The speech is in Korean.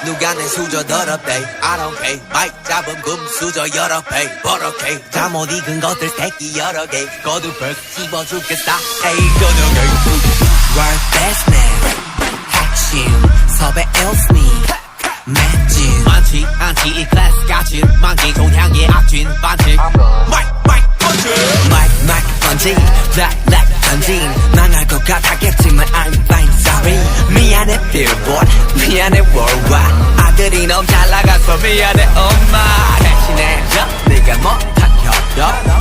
누가 내 수저 더럽대 I don't pay 마이크 잡은 금수저 여러 배 버럭해 잠못 익은 것들 새끼 여러 개 거두벌 씹어 죽겠다 에이 거두개 World best man 핵심 섭외 일스니 맷진 많지 않지 이 클래스 같이 만기 동향의 악진 반칙 마이크 번지 블랙 던진 망할 것 같았겠지만 I'm fine sorry 미안해 billboard 미안해 worldwide 아들이 너무 잘 나가서 미안해 엄마 대신해줘 네가 못한 협력